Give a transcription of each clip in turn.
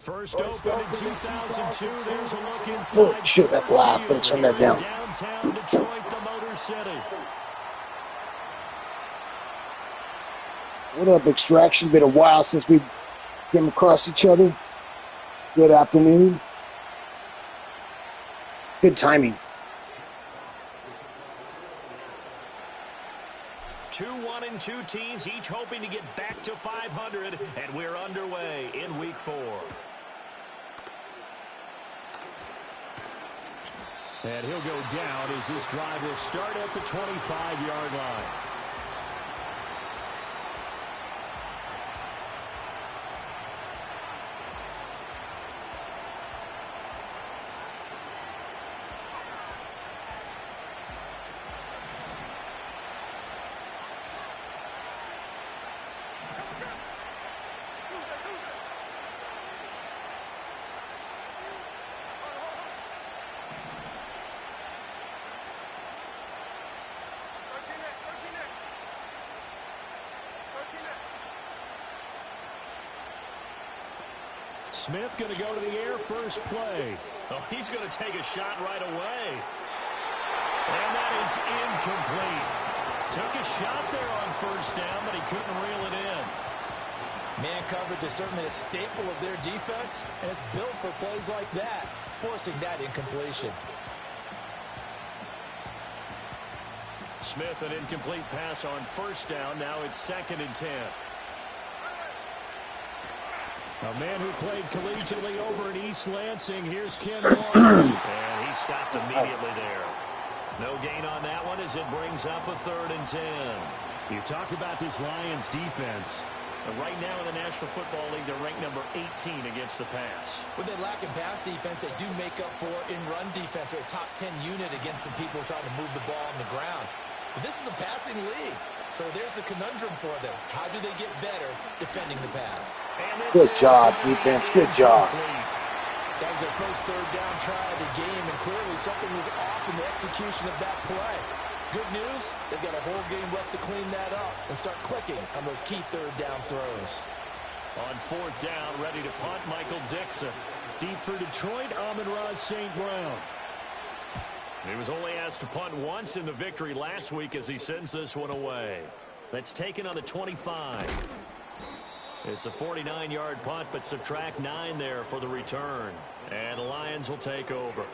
First opened in 2002. There's a look inside. Holy shit, that's loud. Finna turn that down. Downtown Detroit, the Motor City. What up, Extraction? Been a while since we came across each other. Good afternoon. Good timing. 2-1-2 teams, each hoping to get back to 500, and we're underway in Week 4. And he'll go down as this drive will start at the 25-yard line. Smith going to go to the air first play. Oh, he's going to take a shot right away. And that is incomplete. Took a shot there on first down, but he couldn't reel it in. Man coverage is certainly a staple of their defense, and it's built for plays like that, forcing that incompletion. Smith, an incomplete pass on first down. Now it's 2nd and 10. A man who played collegiately over in East Lansing. Here's Ken Walker. And he stopped immediately there. No gain on that one as it brings up a 3rd and 10. You talk about this Lions defense. Right now in the National Football League, they're ranked number 18 against the pass. When they lack in pass defense, they do make up for in run defense. They're a top 10 unit against some people trying to move the ball on the ground. But this is a passing league. So there's a conundrum for them. How do they get better defending the pass? Good job, defense. Good job. That was their first 3rd down try of the game, and clearly something was off in the execution of that play. Good news, they've got a whole game left to clean that up and start clicking on those key 3rd down throws. On 4th down, ready to punt, Michael Dixon. Deep for Detroit, Amon-Ra St. Brown. He was only asked to punt once in the victory last week as he sends this one away. That's taken on the 25. It's a 49-yard punt, but subtract 9 there for the return. And the Lions will take over.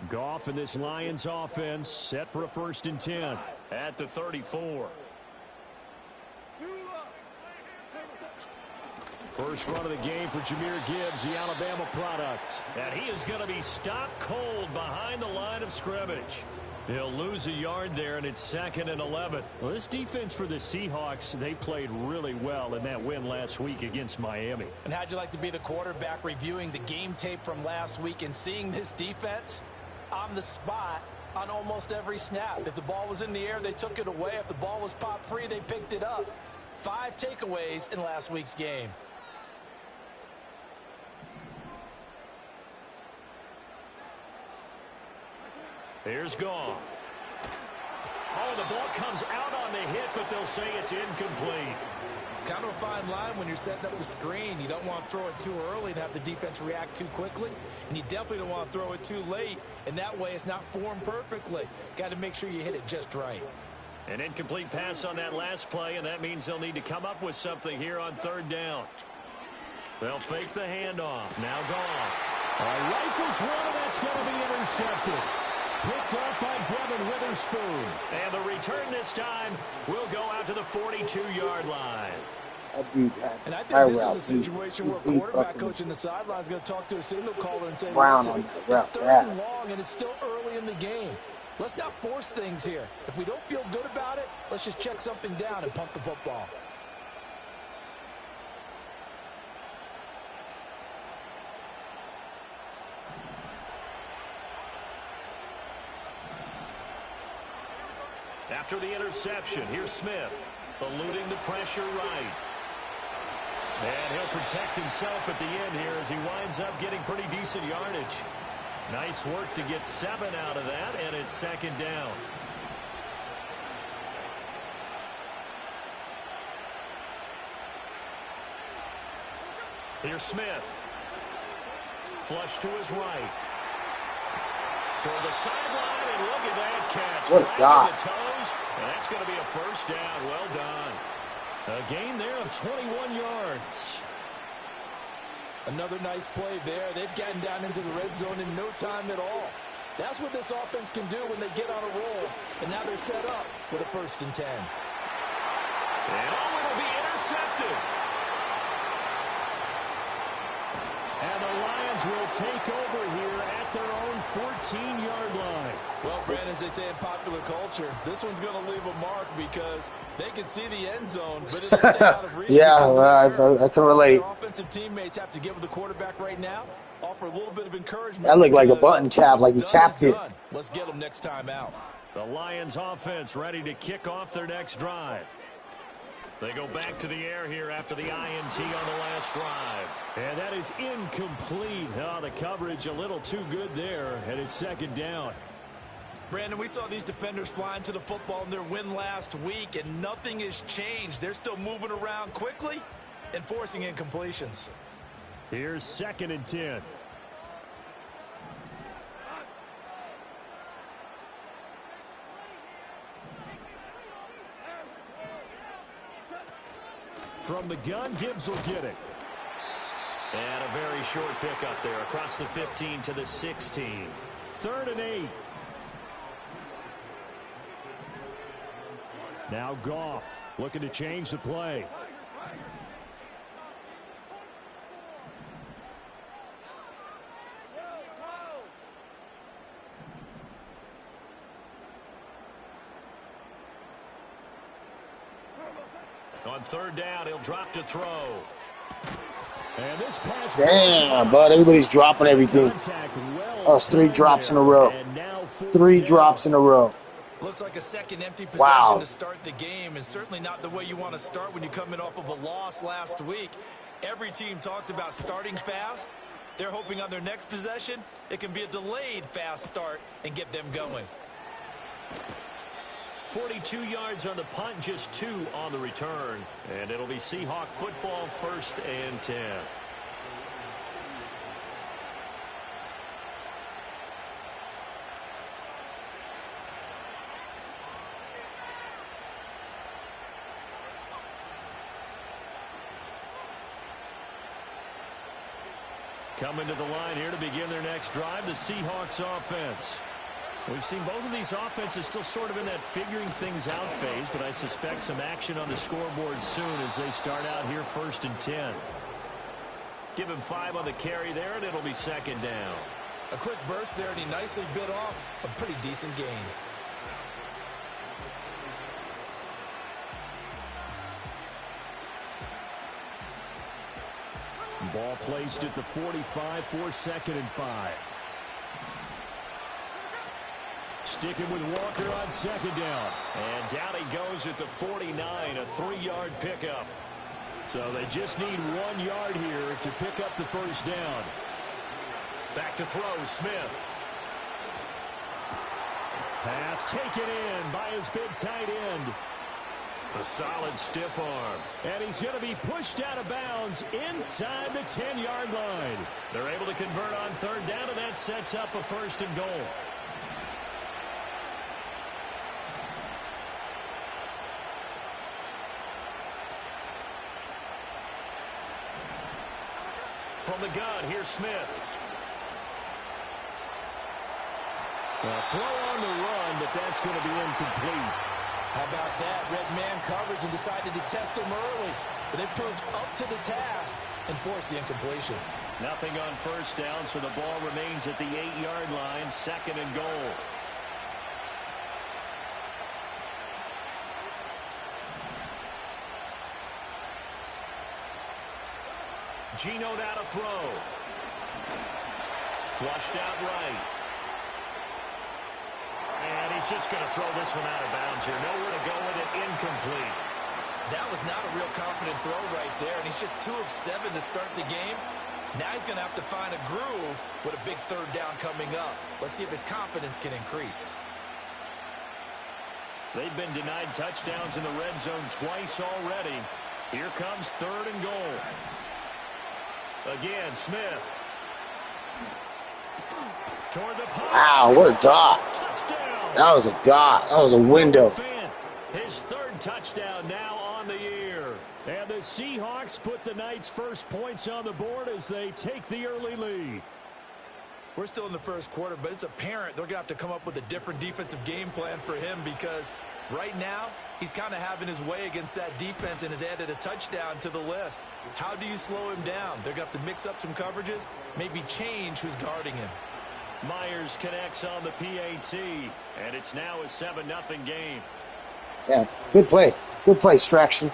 Goff and this Lions offense set for a 1st and 10 at the 34. First run of the game for Jahmyr Gibbs, the Alabama product. And he is going to be stopped cold behind the line of scrimmage. He'll lose a yard there, and it's 2nd and 11. Well, this defense for the Seahawks, they played really well in that win last week against Miami. And how'd you like to be the quarterback reviewing the game tape from last week and seeing this defense on the spot on almost every snap? If the ball was in the air, they took it away. If the ball was popped free, they picked it up. 5 takeaways in last week's game. Here's Goff. Oh, the ball comes out on the hit, but they'll say it's incomplete. Kind of a fine line when you're setting up the screen. You don't want to throw it too early and have the defense react too quickly. And you definitely don't want to throw it too late. And that way it's not formed perfectly. Got to make sure you hit it just right. An incomplete pass on that last play, and that means they'll need to come up with something here on 3rd down. They'll fake the handoff. Now Goff. Rifles one, and that's going to be intercepted. Picked up by Devin Witherspoon. And the return this time will go out to the 42-yard line. And I think this is a situation where a quarterback coach in the sideline is going to talk to a signal caller and say, listen, it's 3rd and long, and it's still early in the game. Let's not force things here. If we don't feel good about it, let's just check something down and punt the football. After the interception, here's Smith, eluding the pressure right. And he'll protect himself at the end here as he winds up getting pretty decent yardage. Nice work to get 7 out of that, and it's 2nd down. Here's Smith. Flush to his right. Toward the sideline, and look at that catch. What a dot. The toes, and that's going to be a first down. Well done. A gain there of 21 yards. Another nice play there. They've gotten down into the red zone in no time at all. That's what this offense can do when they get on a roll. And now they're set up with a 1st and 10. And it'll be intercepted. And the Lions will take over here at their own 14-yard line. Well, Brandon, as they say in popular culture, this one's going to leave a mark because they can see the end zone, but it'll stay out of reach. Yeah, I can relate. Their offensive teammates have to give the quarterback right now, offer a little bit of encouragement. That looked like a button tap, like he tapped it. Let's get them next time out. The Lions offense ready to kick off their next drive. They go back to the air here after the INT on the last drive. And that is incomplete. Oh, the coverage a little too good there, and it's 2nd down. Brandon, we saw these defenders flying to the football in their win last week, and nothing has changed. They're still moving around quickly and forcing incompletions. Here's 2nd and 10. From the gun, Gibbs will get it. And a very short pickup there across the 15 to the 16. 3rd and 8. Now Goff looking to change the play. On 3rd down, he'll drop to throw. And this pass. Damn, bud, everybody's dropping everything. Oh, it's 3 drops in a row. 3 drops in a row. Looks like a second empty possession to start the game, and certainly not the way you want to start when you come in off of a loss last week. Every team talks about starting fast. They're hoping on their next possession, it can be a delayed fast start and get them going. 42 yards on the punt, just 2 on the return. And it'll be Seahawk football, 1st and 10. Coming to the line here to begin their next drive, the Seahawks offense. We've seen both of these offenses still sort of in that figuring things out phase, but I suspect some action on the scoreboard soon as they start out here 1st and 10. Give him 5 on the carry there, and it'll be 2nd down. A quick burst there, and he nicely bit off a pretty decent gain. Ball placed at the 45 for 2nd and 5. Sticking with Walker on 2nd down. And down he goes at the 49, a 3-yard pickup. So they just need 1 yard here to pick up the 1st down. Back to throw, Smith. Pass taken in by his big tight end. A solid stiff arm. And he's going to be pushed out of bounds inside the 10-yard line. They're able to convert on 3rd down, and that sets up a 1st and goal. From the gun, here's Smith. A throw on the run, but that's going to be incomplete. How about that? Red man coverage and decided to test him early. But they proved up to the task and forced the incompletion. Nothing on 1st down, so the ball remains at the 8-yard line, 2nd and goal. Geno now to throw. Flushed out right. And he's just going to throw this one out of bounds here. Nowhere to go with it. Incomplete. That was not a real confident throw right there, and he's just 2 of 7 to start the game. Now he's going to have to find a groove with a big 3rd down coming up. Let's see if his confidence can increase. They've been denied touchdowns in the red zone twice already. Here comes 3rd and goal. Again, Smith. Toward the post. Wow, what a dot. Touchdown. That was a dot. That was a window. His third touchdown now on the year. And the Seahawks put the night's first points on the board as they take the early lead. We're still in the first quarter, but it's apparent they're going to have to come up with a different defensive game plan for him because right now he's kind of having his way against that defense and has added a touchdown to the list. How do you slow him down? They're going to have to mix up some coverages, maybe change who's guarding him. Myers connects on the PAT, and it's now a 7-0 game. Yeah, good play. Good play, Extraction.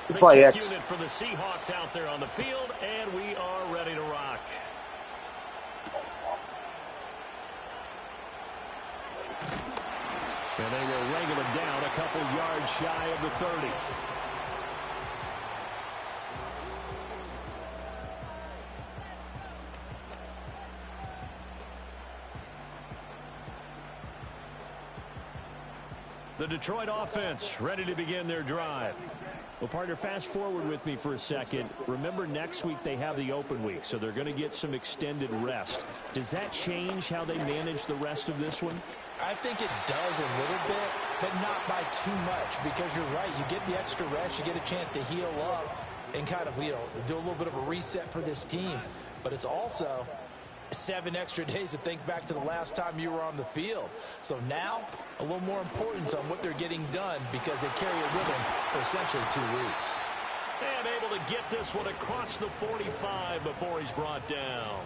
Good play, X. Unit for the Seahawks out there on the field, and we are ready to rock. And they will wrangle him down a couple yards shy of the 30. The Detroit offense ready to begin their drive. Well, partner, fast forward with me for a second. Remember, next week they have the open week, so they're going to get some extended rest. Does that change how they manage the rest of this one? I think it does a little bit, but not by too much, because you're right. You get the extra rest, you get a chance to heal up and kind of, do a little bit of a reset for this team. But it's also 7 extra days to think back to the last time you were on the field. So now, a little more importance on what they're getting done because they carry it with them for essentially 2 weeks. And able to get this one across the 45 before he's brought down.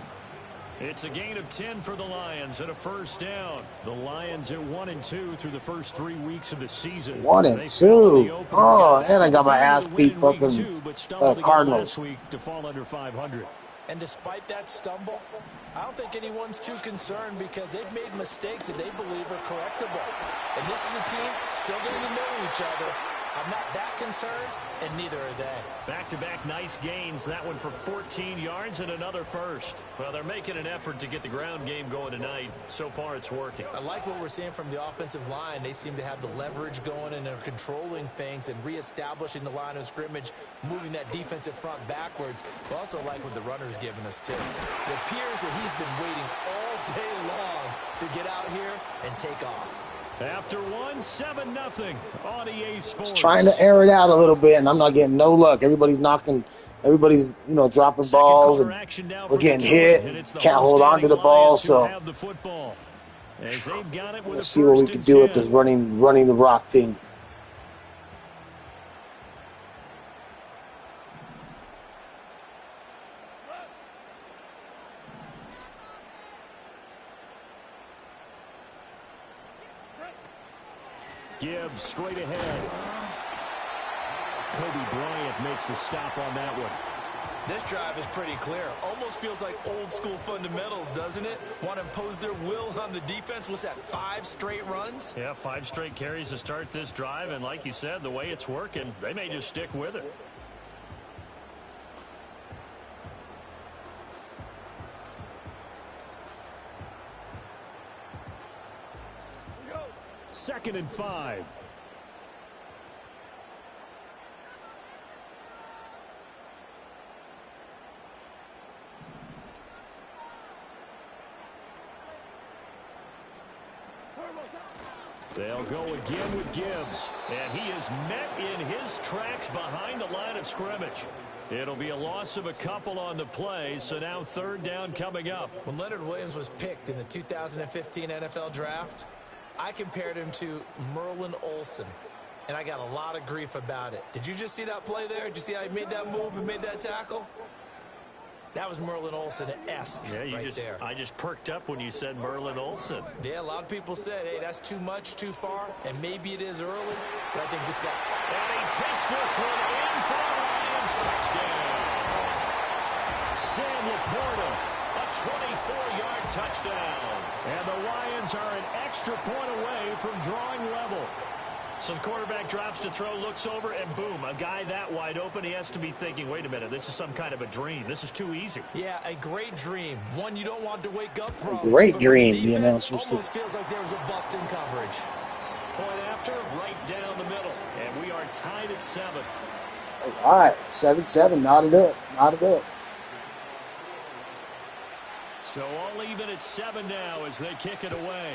It's a gain of 10 for the Lions and a first down. The Lions at 1-2 through the first 3 weeks of the season. 1-2. Oh, and I got my ass beat fucking Cardinals. Week to fall under 500. And despite that stumble, I don't think anyone's too concerned because they've made mistakes that they believe are correctable. And this is a team still getting to know each other. I'm not that concerned, and neither are they. Back-to-back nice gains. That one for 14 yards and another first. Well, they're making an effort to get the ground game going tonight. So far, it's working. I like what we're seeing from the offensive line. They seem to have the leverage going and they're controlling things and reestablishing the line of scrimmage, moving that defensive front backwards. I also like what the runner's giving us, too. It appears that he's been waiting all day long to get out here and take off. After 7-0 on EA Sports. Just trying to air it out a little bit, and I'm not getting no luck. Everybody's knocking, everybody's, dropping balls, and we're getting hit. Can't hold on to the ball, so we'll see what we can do with this running the rock team. Gibbs straight ahead. Kobe Bryant makes the stop on that one. This drive is pretty clear. Almost feels like old school fundamentals, doesn't it? Want to impose their will on the defense. What's that, 5 straight runs? Yeah, 5 straight carries to start this drive. And like you said, the way it's working, they may just stick with it. Second and 5. They'll go again with Gibbs. And he is met in his tracks behind the line of scrimmage. It'll be a loss of a couple on the play, so now third down coming up. When Leonard Williams was picked in the 2015 NFL Draft, I compared him to Merlin Olsen, and I got a lot of grief about it. Did you just see that play there? Did you see how he made that move and made that tackle? That was Merlin Olsen-esque there. I just perked up when you said Merlin Olsen. Yeah, a lot of people said, hey, that's too much, too far, and maybe it is early, but I think this guy... And he takes this one in for the Lions touchdown. Sam Laporta, a 24-yard touchdown. And the Lions are an extra point away from drawing level. So the quarterback drops to throw, looks over, and boom, a guy that wide open, he has to be thinking, wait a minute, this is some kind of a dream. This is too easy. Yeah, a great dream. One you don't want to wake up from. A great dream, almost feels like there was a bust in coverage. Point after, right down the middle. And we are tied at 7. All right, 7-7, knotted up. So all even at 7 now as they kick it away.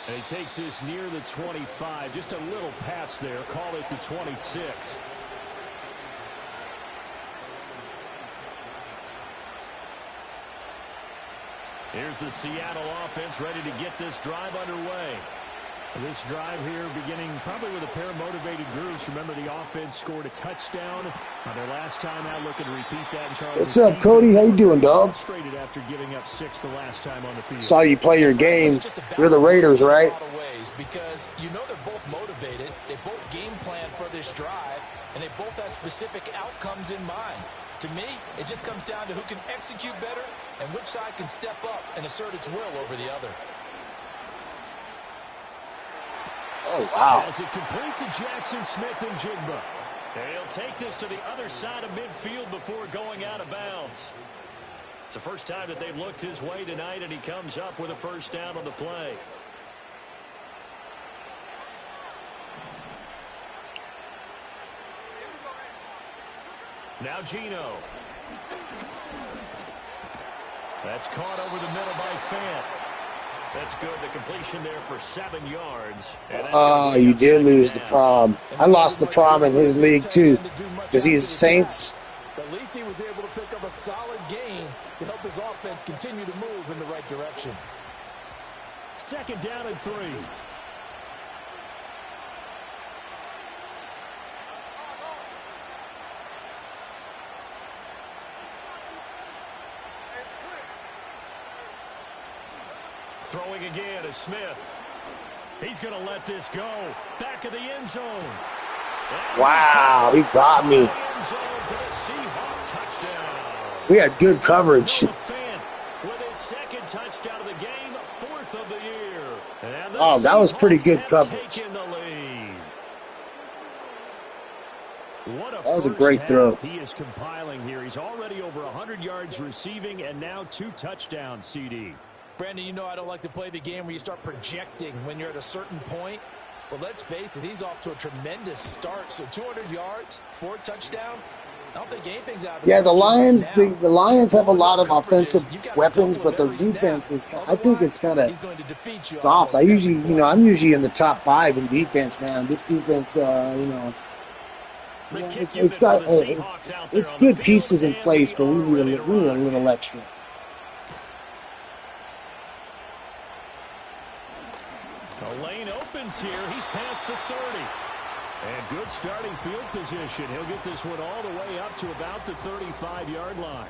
And he takes this near the 25. Just a little pass there. Call it the 26. Here's the Seattle offense ready to get this drive underway. This drive here beginning probably with a pair of motivated groups. Remember, the offense scored a touchdown on their last time out. Looking to repeat that. And Charles, what's up, Cody? How you doing, dog? Frustrated after giving up 6 the last time on the field. Saw you play your game. You're the Raiders, right? Because you know they're both motivated. They both game plan for this drive, and they both have specific outcomes in mind. To me, it just comes down to who can execute better and which side can step up and assert its will over the other. Oh, wow. As it complete to Jackson Smith and Jigba. He'll take this to the other side of midfield before going out of bounds. It's the first time that they've looked his way tonight, and he comes up with a first down on the play. Now Geno. That's caught over the middle by Fant. That's good. The completion there for 7 yards. Oh, you did lose the prom. I lost the prom in his league, too, because he's Saints. At least he was able to pick up a solid gain to help his offense continue to move in the right direction. 2nd down and 3. Throwing again is Smith. He's going to let this go. Back of the end zone. Wow, he got me. We had good coverage. With his 2nd touchdown of the game, 4th of the year. Oh, that was pretty good coverage. That was a great throw. He is compiling here. He's already over 100 yards receiving and now 2 touchdowns, CD. Brandon, you know I don't like to play the game where you start projecting when you're at a certain point. But let's face it, he's off to a tremendous start. So 200 yards, 4 touchdowns. I don't think anything's out of the Lions, the Lions have a lot of offensive weapons, but their defense is, I think it's kind of soft. I'm usually in the top 5 in defense, man. This defense, it's got it's good pieces in place, but we need a little extra. The lane opens here. He's past the 30. And good starting field position. He'll get this one all the way up to about the 35-yard line.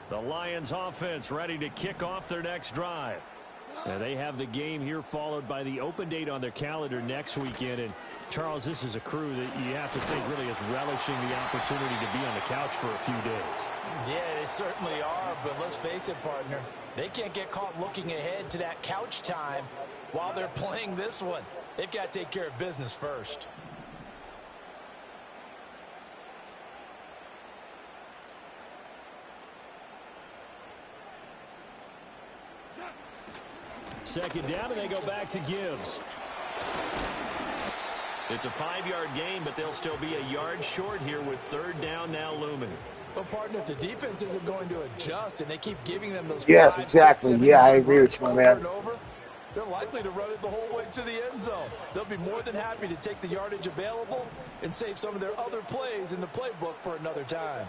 The Lions offense ready to kick off their next drive. Now they have the game here followed by the open date on their calendar next weekend. And Charles, this is a crew that you have to think really is relishing the opportunity to be on the couch for a few days. Yeah, they certainly are, but let's face it, partner. They can't get caught looking ahead to that couch time while they're playing this one. They've got to take care of business first. Second down, and they go back to Gibbs. It's a 5-yard gain, but they'll still be a yard short here with 3rd down now looming. Well, partner, if the defense isn't going to adjust and they keep giving them those... Yes, exactly. Yeah, I agree with you, my man. They're likely to run it the whole way to the end zone. They'll be more than happy to take the yardage available and save some of their other plays in the playbook for another time.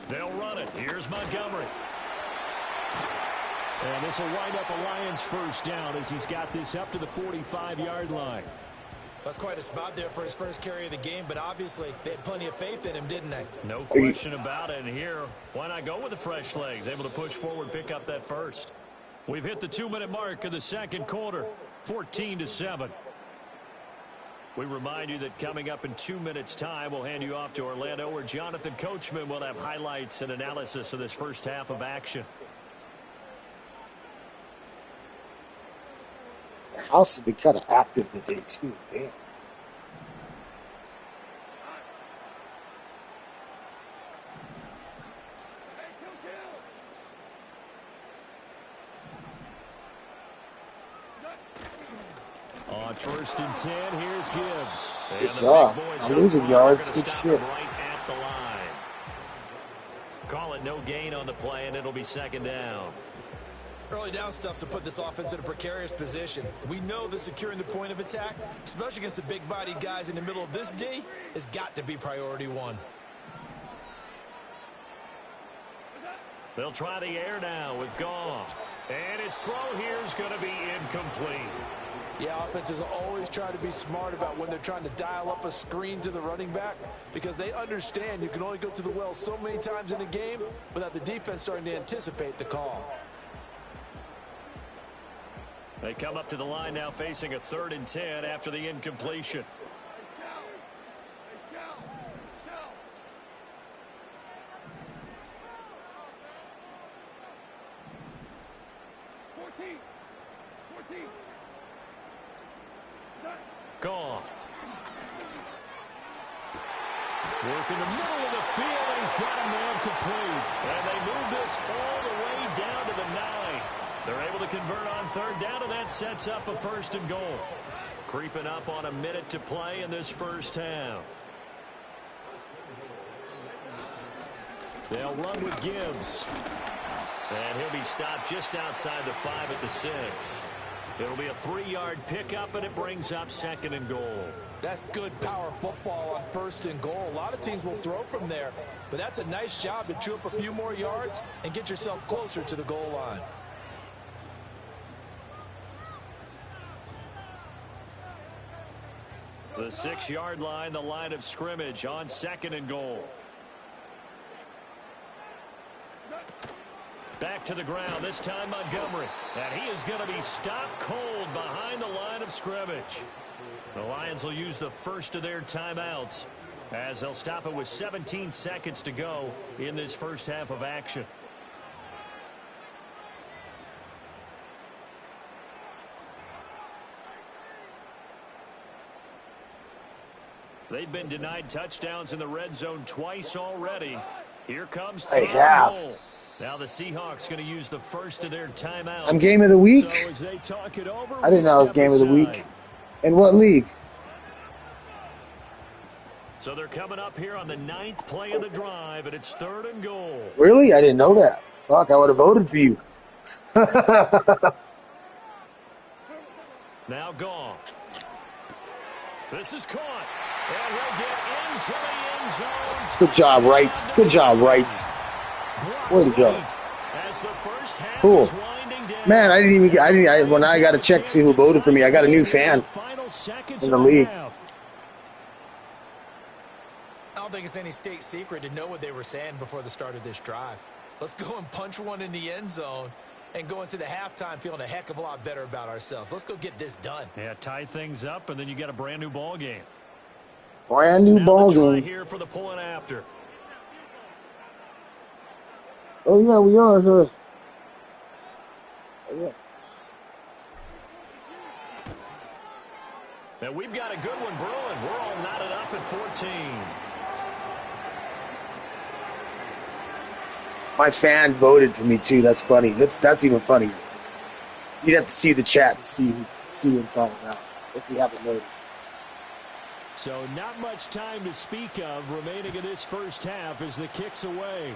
They'll run it. Here's Montgomery. And this will wind up a Lions first down as he's got this up to the 45-yard line. That's quite a spot there for his first carry of the game, but obviously they had plenty of faith in him, didn't they? No question about it. And here, why not go with the fresh legs? Able to push forward, pick up that first. We've hit the 2-minute mark of the second quarter, 14-7. We remind you that coming up in 2 minutes' time, we'll hand you off to Orlando, where Jonathan Coachman will have highlights and analysis of this first half of action. house has been kind of active today, too. Damn. On 1st and 10, here's Gibbs. Good job. I'm losing yards. Good shit. Right at the line. Call it no gain on the play, and it'll be 2nd down. Early down stuff to put this offense in a precarious position. We know that securing the point of attack, especially against the big-bodied guys in the middle of this D, has got to be priority 1. They'll try the air now with Goff. And his throw here is going to be incomplete. Yeah, offenses always try to be smart about when they're trying to dial up a screen to the running back because they understand you can only go to the well so many times in a game without the defense starting to anticipate the call. They come up to the line now facing a 3rd and 10 after the incompletion. Gone. Work in the middle of the field, and he's got a man complete. And they move this all the way down to the 9. They're able to convert on 3rd down, and that sets up a 1st and goal. Creeping up on a minute to play in this first half. They'll run with Gibbs. And he'll be stopped just outside the 5 at the 6. It'll be a 3-yard pickup, and it brings up 2nd and goal. That's good power football on 1st and goal. A lot of teams will throw from there, but that's a nice job to chew up a few more yards and get yourself closer to the goal line. The 6-yard line, the line of scrimmage on 2nd and goal. Back to the ground, this time Montgomery. And he is going to be stopped cold behind the line of scrimmage. The Lions will use the first of their timeouts as they'll stop it with 17 seconds to go in this first half of action. They've been denied touchdowns in the red zone twice already. Here comes they have. Now the Seahawks going to use the first of their timeouts. I'm game of the week? So as they talk it over, I didn't know I was game of the week. In what league? So they're coming up here on the 9th play of the drive, and it's 3rd and goal. Really? I didn't know that. Fuck, I would have voted for you. Now Goff. This is caught. And he'll get into the end zone. Good job, Wright. Good job, Wright. Way to go. Cool. Man, I didn't even when I got to check to see who voted for me, I got a new fan in the league. I don't think it's any state secret to know what they were saying before the start of this drive. Let's go and punch one in the end zone and go into the halftime feeling a heck of a lot better about ourselves. Let's go get this done. Yeah, tie things up, and then you got a brand new ball game. Brand new ball game. Here for the pulling after. Oh yeah, we are. Oh, yeah. Now we've got a good one brewing. We're all knotted up at 14. My fan voted for me too. That's funny. That's even funny. You'd have to see the chat to see what it's all about if you haven't noticed. So not much time to speak of remaining in this first half as the kick's away.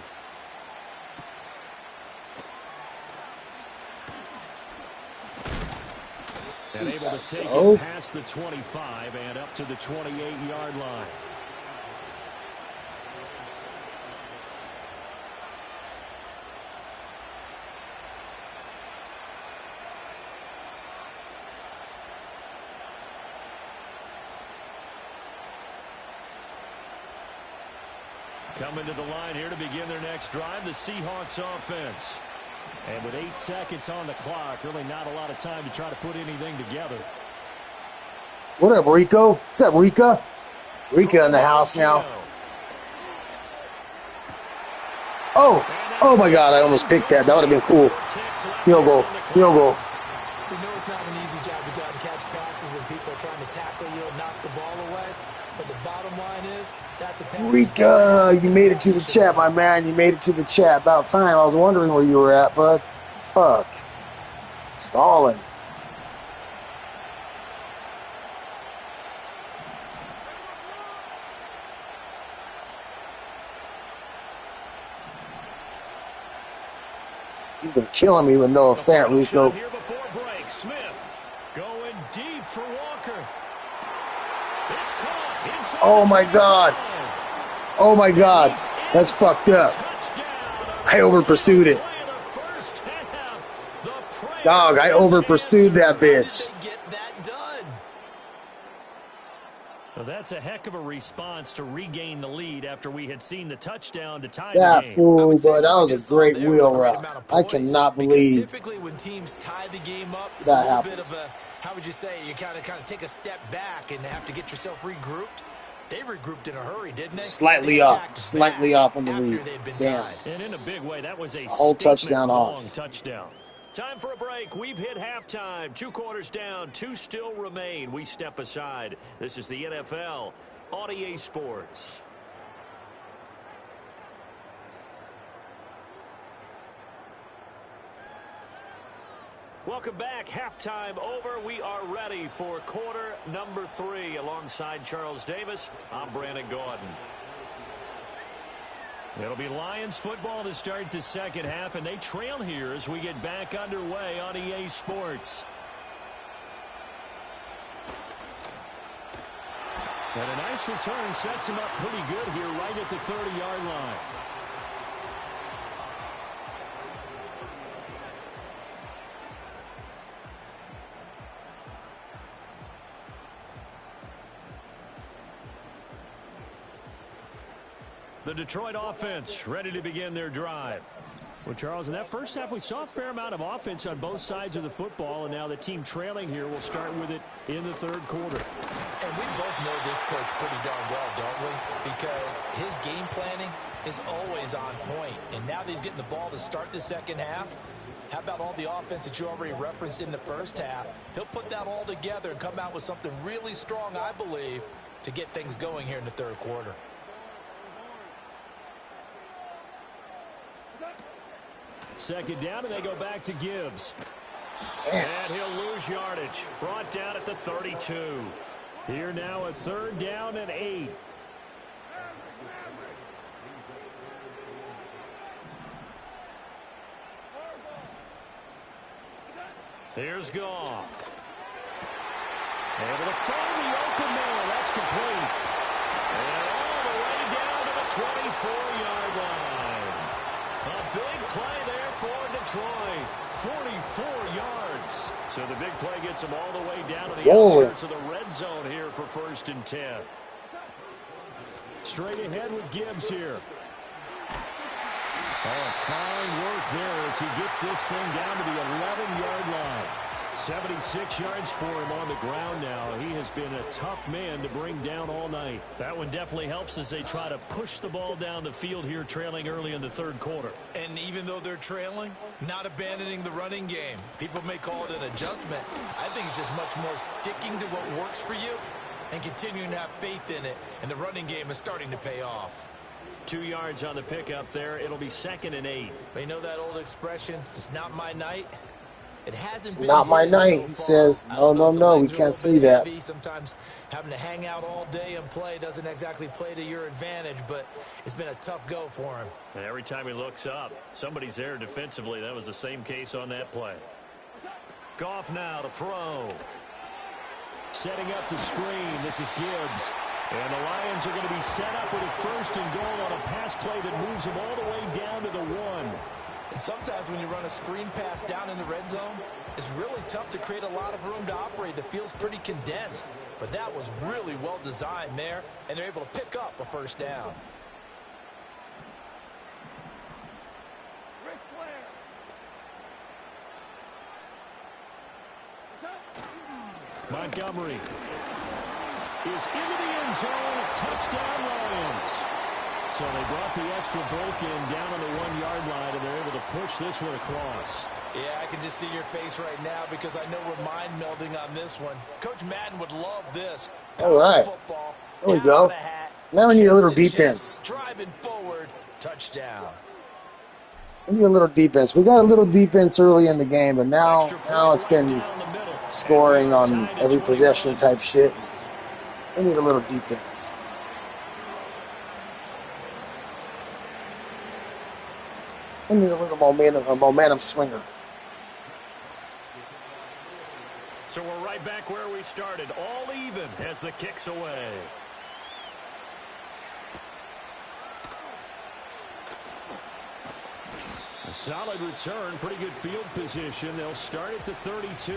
And able to take it past the 25 and up to the 28-yard line. Coming to the line here to begin their next drive, the Seahawks offense. And with 8 seconds on the clock, really not a lot of time to try to put anything together. What up, Rico? What's up, Rika? Rika in the house now. Oh my God, I almost picked that. That would have been cool. Field goal. Field goal. We know it's not an easy job to go out and catch people are trying to tackle you and knock the ball away. But the bottom line is, that's a pass. Rika, you made it to the chat, my man. You made it to the chat. About time. I was wondering where you were at, bud. Fuck. Stalling. You've been killing me with no offense, Rico. Here before break. Smith going deep for Walker. It's caught. Oh my God. Oh my God. That's fucked up. I over pursued it. Dog, I over pursued that bitch. Well, that's a heck of a response to regain the lead after we had seen the touchdown to tie that the game. Fool, but that was a great wheel route. I cannot believe typically when teams tie the game up, it's that a little happens. bit of a, how would you say, you kind of take a step back and have to get yourself regrouped. They regrouped in a hurry, didn't they? Slightly up on the lead. Damn. And in a big way, that was a whole touchdown long off. touchdown. Time for a break. We've hit halftime. 2 quarters down. 2 still remain. We step aside. This is the NFL on EA Sports. Welcome back. Halftime over. We are ready for quarter number 3. Alongside Charles Davis, I'm Brandon Gordon. It'll be Lions football to start the second half, and they trail here as we get back underway on EA Sports. And a nice return sets him up pretty good here right at the 30-yard line. The Detroit offense ready to begin their drive. Well, Charles, in that first half, we saw a fair amount of offense on both sides of the football, and now the team trailing here will start with it in the third quarter. And we both know this coach pretty darn well, don't we? Because his game planning is always on point. And now that he's getting the ball to start the second half, how about all the offense that you already referenced in the first half? He'll put that all together and come out with something really strong, I believe, to get things going here in the third quarter. Second down, and they go back to Gibbs. And he'll lose yardage. Brought down at the 32. Here now a third down and 8. Here's Goff. Able to find the open man. That's complete. And all the way down to the 24-yard line. A big play there for Detroit. 44 yards. So the big play gets them all the way down to the outskirts of the red zone here for 1st and 10. Straight ahead with Gibbs here. Oh, fine work there as he gets this thing down to the 11-yard line. 76 yards for him on the ground now. He has been a tough man to bring down all night. That one definitely helps as they try to push the ball down the field here, trailing early in the third quarter. And even though they're trailing, not abandoning the running game. People may call it an adjustment. I think it's just much more sticking to what works for you and continuing to have faith in it. And the running game is starting to pay off. 2 yards on the pickup there. It'll be 2nd and 8. But you know that old expression, it's not my night? It hasn't been not my night, he says. No, we can't see that. Sometimes having to hang out all day and play doesn't exactly play to your advantage, but it's been a tough go for him. And every time he looks up, somebody's there defensively. That was the same case on that play. Goff now to throw. Setting up the screen. This is Gibbs. And the Lions are going to be set up with a 1st and goal on a pass play that moves them all the way down to the 1. And sometimes when you run a screen pass down in the red zone, it's really tough to create a lot of room to operate. The field's pretty condensed. But that was really well designed there, and they're able to pick up a 1st down. Montgomery is into the end zone. Touchdown, Lions. So they brought the extra break in down on the 1-yard line, and they're able to push this one across. Yeah, I can just see your face right now because I know we're mind melding on this one. Coach Madden would love this. All right. Football, there we go. Now we need a little defense. Driving forward, touchdown. We need a little defense. We got a little defense early in the game, but now it's been scoring on every possession type shit. We need a little defense. We need a little momentum swinger. So we're right back where we started, all even as the kick's away. A solid return, pretty good field position. They'll start at the 32.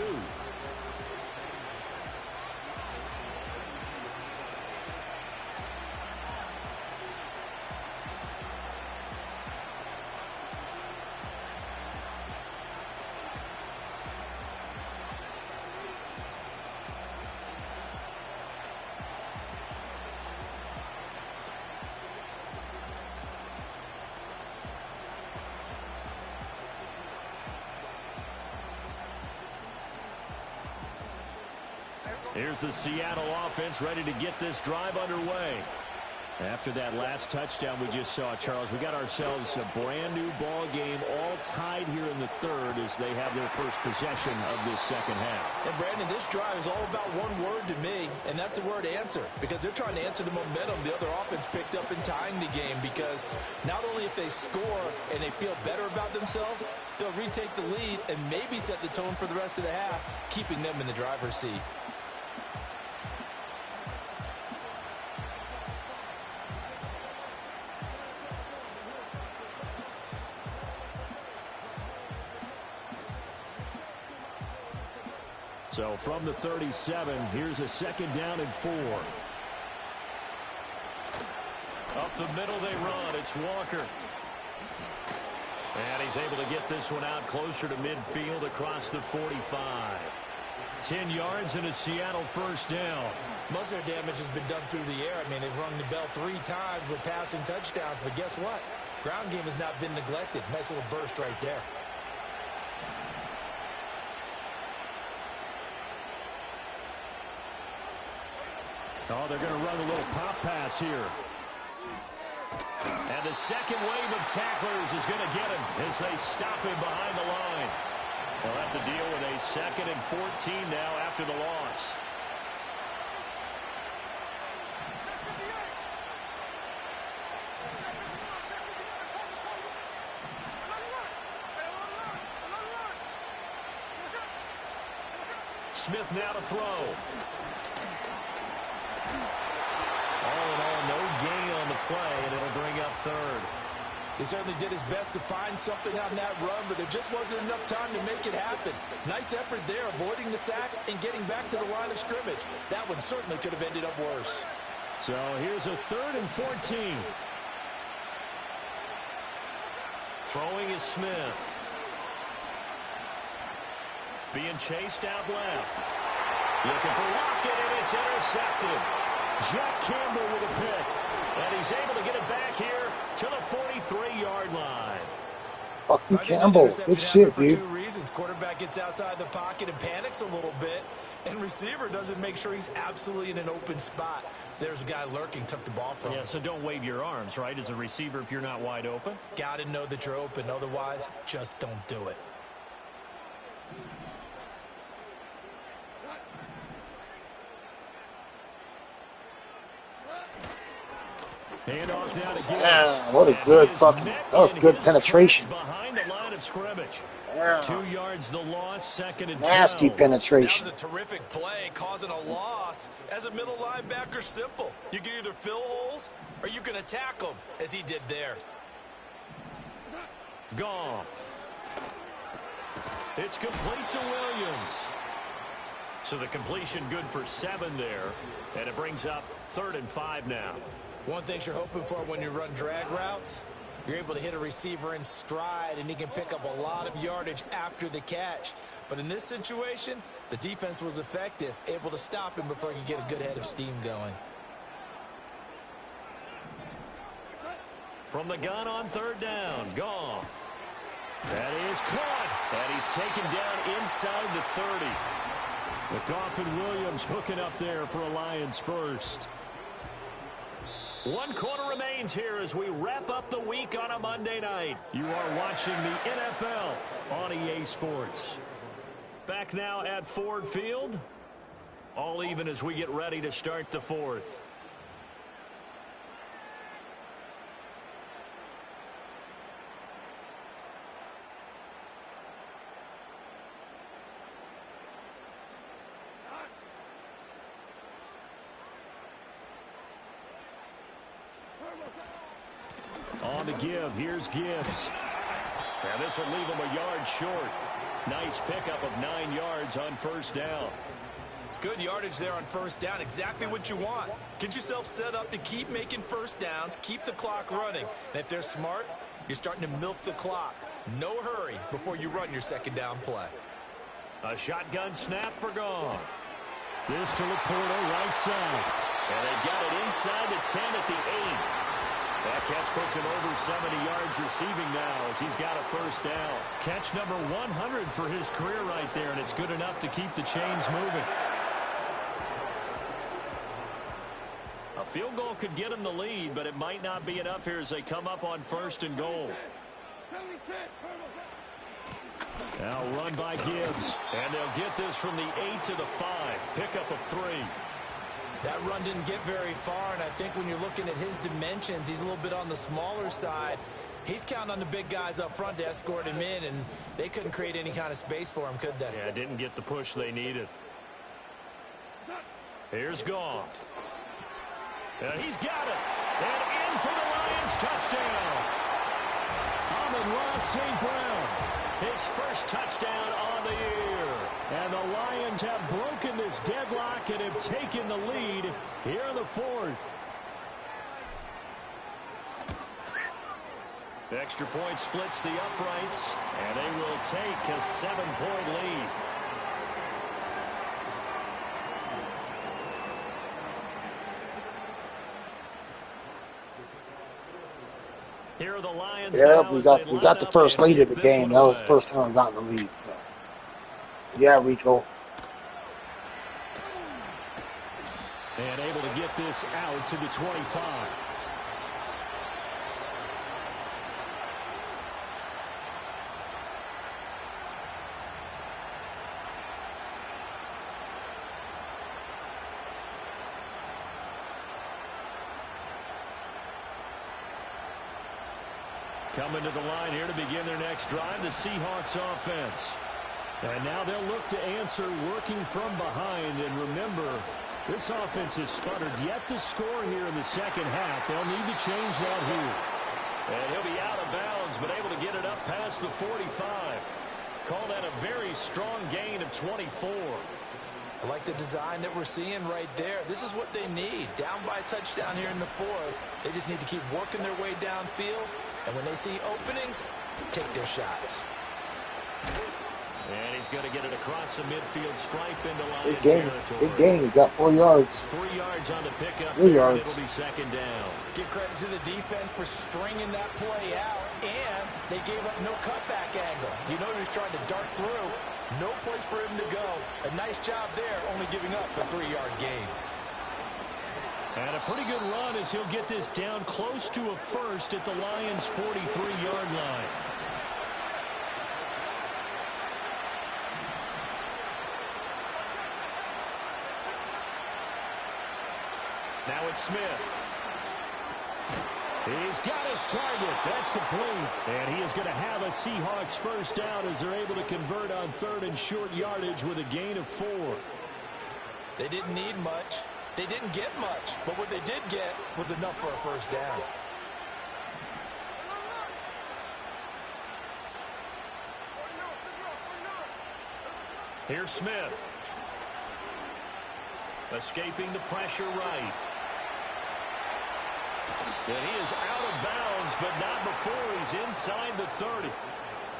Here's the Seattle offense ready to get this drive underway. After that last touchdown we just saw, Charles, we got ourselves a brand new ball game, all tied here in the third as they have their first possession of this second half. And Brandon, this drive is all about one word to me, and that's the word answer, because they're trying to answer the momentum the other offense picked up in tying the game, because not only if they score and they feel better about themselves, they'll retake the lead and maybe set the tone for the rest of the half, keeping them in the driver's seat. So from the 37, here's a second down and 4. Up the middle they run. It's Walker. And he's able to get this one out closer to midfield across the 45. 10 yards and a Seattle first down. Most of their damage has been done through the air. I mean, they've rung the bell 3 times with passing touchdowns. But guess what? Ground game has not been neglected. Nice little burst right there. Oh, they're going to run a little pop pass here. And the second wave of tacklers is going to get him as they stop him behind the line. They'll have to deal with a 2nd and 14 now after the loss. Smith now to throw. All in all, no gain on the play, and it'll bring up third. He certainly did his best to find something on that run, but there just wasn't enough time to make it happen. Nice effort there, avoiding the sack and getting back to the line of scrimmage. That one certainly could have ended up worse. So here's a 3rd and 14. Throwing is Smith. Being chased out left. Looking for Lockett, and it's intercepted. Jack Campbell with a pick. And he's able to get it back here to the 43-yard line. Fucking Campbell. Good shit, dude. For 2 reasons. Quarterback gets outside the pocket and panics a little bit. And receiver doesn't make sure he's absolutely in an open spot. So there's a guy lurking, took the ball from him. Yeah, so don't wave your arms, right, as a receiver if you're not wide open. Got to know that you're open. Otherwise, just don't do it. Handoff down to Gibbs. Yeah, what a good fucking, that was good penetration. Behind the line of scrimmage. Yeah. 2 yards the loss, 2nd and 12. Nasty penetration. That was a terrific play, causing a loss. As a middle linebacker, simple. You can either fill holes or you can attack them, as he did there. Goff. It's complete to Williams. So the completion good for 7 there. And it brings up 3rd and 5 now. One thing you're hoping for when you run drag routes, you're able to hit a receiver in stride, and he can pick up a lot of yardage after the catch. But in this situation, the defense was effective, able to stop him before he could get a good head of steam going. From the gun on 3rd down, Goff. That is caught. And he's taken down inside the 30. McGough and Williams hooking up there for a Lions first. 1 quarter remains here as we wrap up the week on a Monday night. You are watching the NFL on EA Sports. Back now at Ford Field. All even as we get ready to start the fourth. On to give. Here's Gibbs. And this will leave him a yard short. Nice pickup of 9 yards on first down. Good yardage there on first down. Exactly what you want. Get yourself set up to keep making first downs, keep the clock running. And if they're smart, you're starting to milk the clock. No hurry before you run your second down play. A shotgun snap for Goff. This to Laporta, right side. And they've got it inside the 10 at the 8. That catch puts him over 70 yards receiving now as he's got a first down. Catch number 100 for his career right there, and it's good enough to keep the chains moving. A field goal could get him the lead, but it might not be enough here as they come up on first and goal. Now run by Gibbs, and they'll get this from the 8 to the 5. Pickup of 3. That run didn't get very far, and I think when you're looking at his dimensions, he's a little bit on the smaller side. He's counting on the big guys up front to escort him in, and they couldn't create any kind of space for him, could they? Yeah, didn't get the push they needed. Here's Goff. And he's got it. And in for the Lions touchdown. Amon-Ra St. Brown. His first touchdown on the year. And the Lions have broken this deadlock and have taken the lead here in the fourth. The extra point splits the uprights, and they will take a 7-point lead. Here are the Lions. Yeah, we got the first lead of the game. That was the first time we got in the lead. So, yeah, Rico. And able to get this out to the 25. Coming to the line here to begin their next drive, the Seahawks offense. And now they'll look to answer working from behind. And remember, this offense has sputtered yet to score here in the second half. They'll need to change that here. And he'll be out of bounds, but able to get it up past the 45. Call that a very strong gain of 24. I like the design that we're seeing right there. This is what they need. Down by a touchdown here in the fourth. They just need to keep working their way downfield. And when they see openings, take their shots. And he's going to get it across the midfield stripe into Lions territory. Big game. He got 4 yards. 3 yards on the pickup. 3 yards. It'll be second down. Give credit to the defense for stringing that play out. And they gave up no cutback angle. You know he was trying to dart through. No place for him to go. A nice job there, only giving up a 3-yard gain. And a pretty good run as he'll get this down close to a first at the Lions' 43-yard line. Now it's Smith. He's got his target. That's complete. And he is going to have a Seahawks first down as they're able to convert on third and short yardage with a gain of 4. They didn't need much. They didn't get much, but what they did get was enough for a first down. Here's Smith. Escaping the pressure right. And he is out of bounds, but not before he's inside the 30.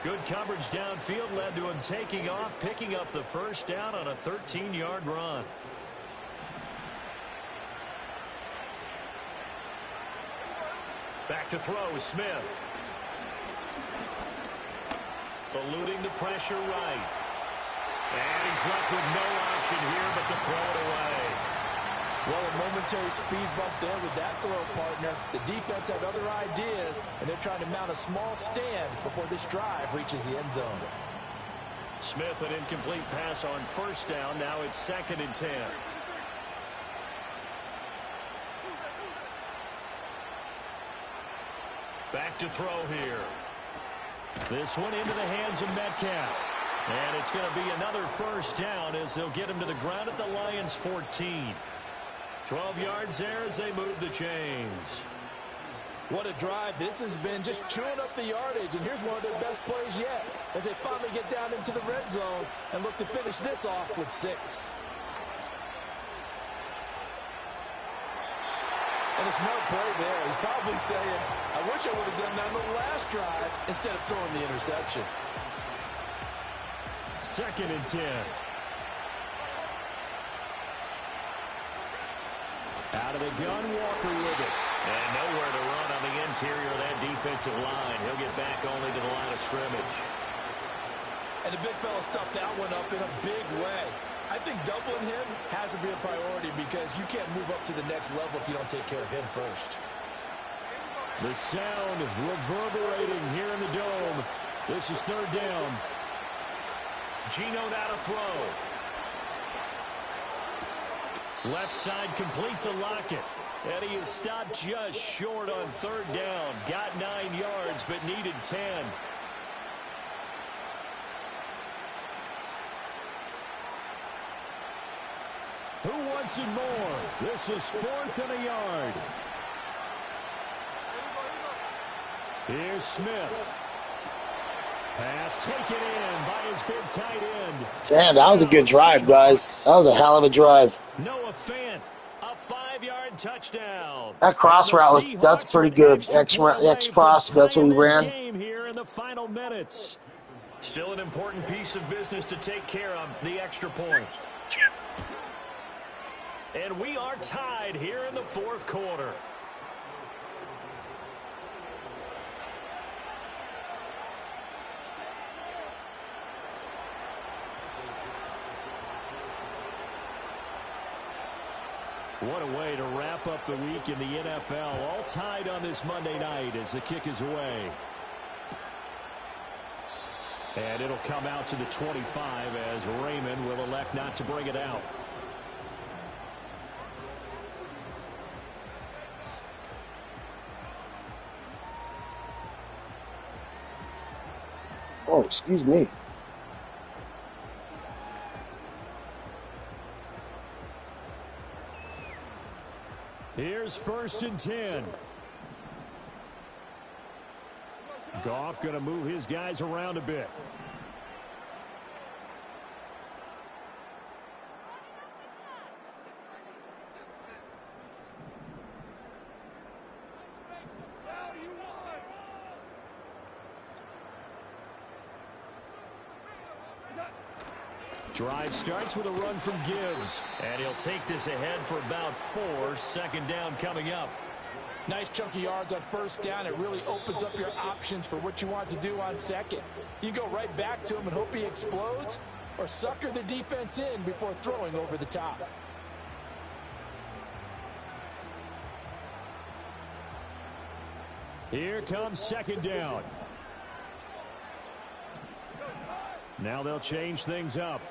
Good coverage downfield led to him taking off, picking up the first down on a 13-yard run. Back to throw, Smith. eluding the pressure right. And he's left with no option here but to throw it away. Well, a momentary speed bump there with that throw, partner. The defense had other ideas, and they're trying to mount a small stand before this drive reaches the end zone. Smith, an incomplete pass on first down. Now it's 2nd and 10. Back to throw here. This one into the hands of Metcalf. And it's going to be another first down as they'll get him to the ground at the Lions' 14. 12 yards there as they move the chains. What a drive this has been, just chewing up the yardage. And here's one of their best plays yet as they finally get down into the red zone and look to finish this off with 6. And a smart play there. He's probably saying, I wish I would have done that on the last drive instead of throwing the interception. 2nd and 10. Out of the gun, Walker with it. And nowhere to run on the interior of that defensive line. He'll get back only to the line of scrimmage. And the big fella stuffed that one up in a big way. I think doubling him has to be a priority because you can't move up to the next level if you don't take care of him first. The sound reverberating here in the dome. This is 3rd down. Geno now to throw. Left side complete to Lockett. And he is stopped just short on 3rd down. Got 9 yards, but needed 10. Who wants it more? This is 4th and a yard. Here's Smith. Pass taken in by his big tight end. Damn, that was a good drive, guys. That was a hell of a drive. Noah Fant, a 5-yard touchdown. That cross route that's pretty good. X cross, that's what we ran. Game here in the final minutes. Still an important piece of business to take care of, the extra point. And we are tied here in the 4th quarter. What a way to wrap up the week in the NFL. All tied on this Monday night as the kick is away. And it'll come out to the 25 as Raymond will elect not to bring it out. Oh, excuse me. Here's 1st and 10. Goff going to move his guys around a bit. Drive starts with a run from Gibbs. And he'll take this ahead for about 4. 2nd down coming up. Nice chunky yards on 1st down. It really opens up your options for what you want to do on 2nd. You go right back to him and hope he explodes, or sucker the defense in before throwing over the top. Here comes 2nd down. Now they'll change things up.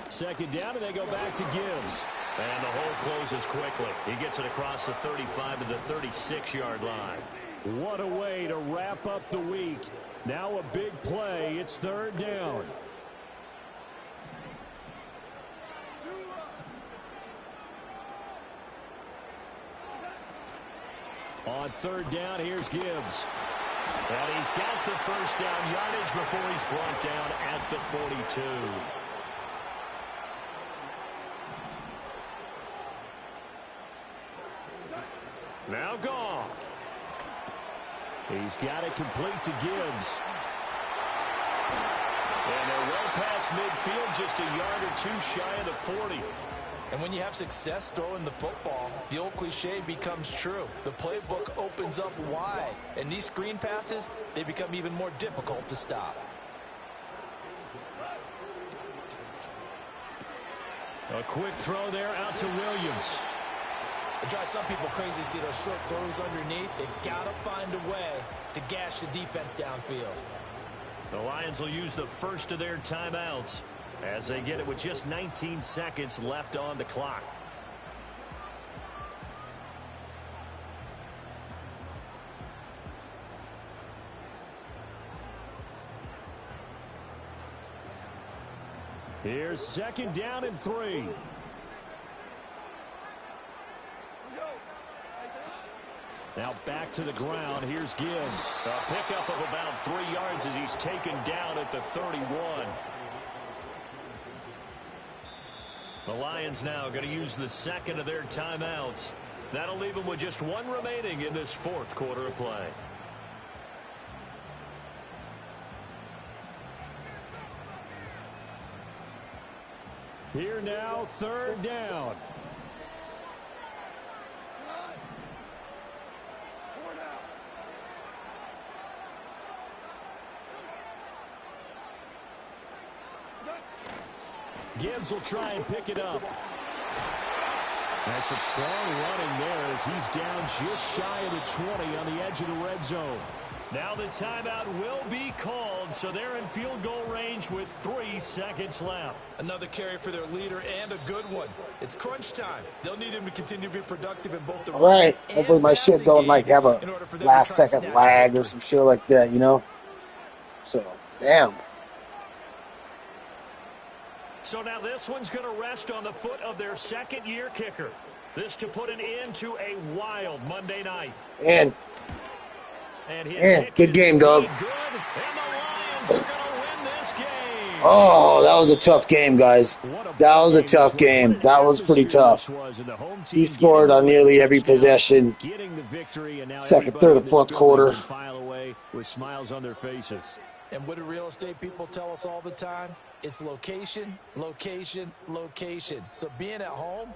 2nd down, and they go back to Gibbs. And the hole closes quickly. He gets it across the 35 to the 36-yard line. What a way to wrap up the week. Now a big play. It's 3rd down. On 3rd down, here's Gibbs. And he's got the 1st down yardage before he's brought down at the 42. Now Goff. He's got it complete to Gibbs. And they're well past midfield, just a yard or 2 shy of the 40. And when you have success throwing the football, the old cliche becomes true. The playbook opens up wide, and these screen passes, they become even more difficult to stop. A quick throw there out to Williams. It drives some people crazy to see those short throws underneath. They've got to find a way to gash the defense downfield. The Lions will use the first of their timeouts as they get it with just 19 seconds left on the clock. Here's 2nd down and 3. Now back to the ground. Here's Gibbs. A pickup of about 3 yards as he's taken down at the 31. The Lions now going to use the second of their timeouts. That'll leave them with just 1 remaining in this 4th quarter of play. Here now, 3rd down. Gibbs will try and pick it up. That's some strong running there as he's down just shy of the 20 on the edge of the red zone. Now the timeout will be called, so they're in field goal range with 3 seconds left. Another carry for their leader and a good one. It's crunch time. They'll need him to continue to be productive in both the all right. Hopefully my shit don't like have a last second lag or some shit like that, you know? So, damn. So now this one's going to rest on the foot of their 2nd-year kicker. This to put an end to a wild Monday night. And good game, dog. Good, and the Lions are going to win this game. Oh, that was a tough game, guys. That was a tough game. That was pretty tough. He scored on nearly every possession. 2nd, 3rd, and 4th quarter. With smiles on their faces. And what do real estate people tell us all the time? It's location, location, location. So being at home,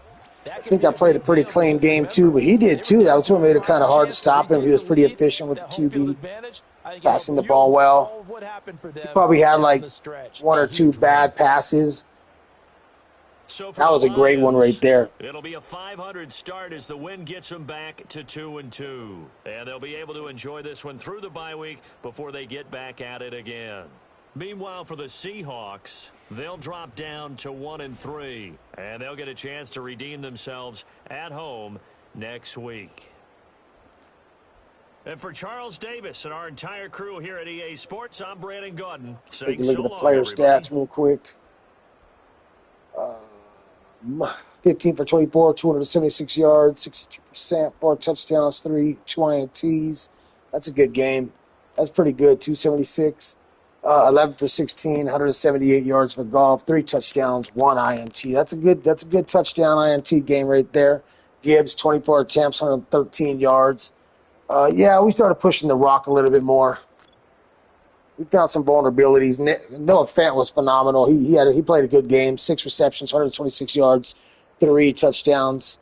I think I played a pretty clean game too, but he did too. That was what made it kind of hard to stop him. He was pretty efficient with the QB, passing the ball well. He probably had like 1 or 2 bad passes. That was a great one right there. It'll be a 500 start as the win gets them back to 2-2. And they'll be able to enjoy this one through the bye week before they get back at it again. Meanwhile, for the Seahawks, they'll drop down to 1-3. And they'll get a chance to redeem themselves at home next week. And for Charles Davis and our entire crew here at EA Sports, I'm Brandon Gordon. Take a look at the player stats real quick. 15 for 24, 276 yards, 62%, 4 touchdowns, 2 INTs. That's a good game. That's pretty good, 276. 11 for 16, 178 yards for golf, 3 touchdowns, 1 INT. That's a good touchdown INT game right there. Gibbs, 24 attempts, 113 yards. Yeah, we started pushing the rock a little bit more. We found some vulnerabilities. Noah Fant was phenomenal. He played a good game. 6 receptions, 126 yards, 3 touchdowns.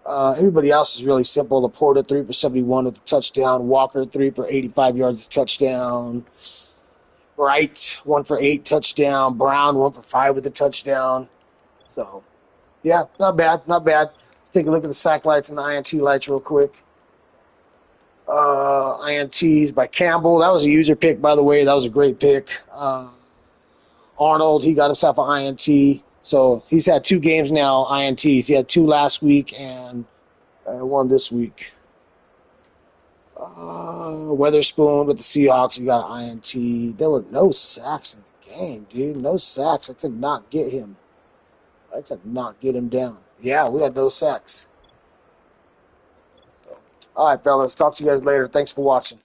Everybody else is really simple. Laporta, 3 for 71 with a touchdown. Walker, 3 for 85 yards, a touchdown. Bright, 1 for 8, touchdown. Brown, 1 for 5 with a touchdown. So, yeah, not bad, not bad. Let's take a look at the sack lights and the INT lights real quick. INTs by Campbell. That was a user pick, by the way. That was a great pick. Arnold, he got himself an INT. So he's had 2 games now, INTs. He had 2 last week and 1 this week. Weatherspoon with the Seahawks, he got an INT. There were no sacks in the game, dude. No sacks. I could not get him. I could not get him down. Yeah, we had no sacks. All right, fellas. Talk to you guys later. Thanks for watching.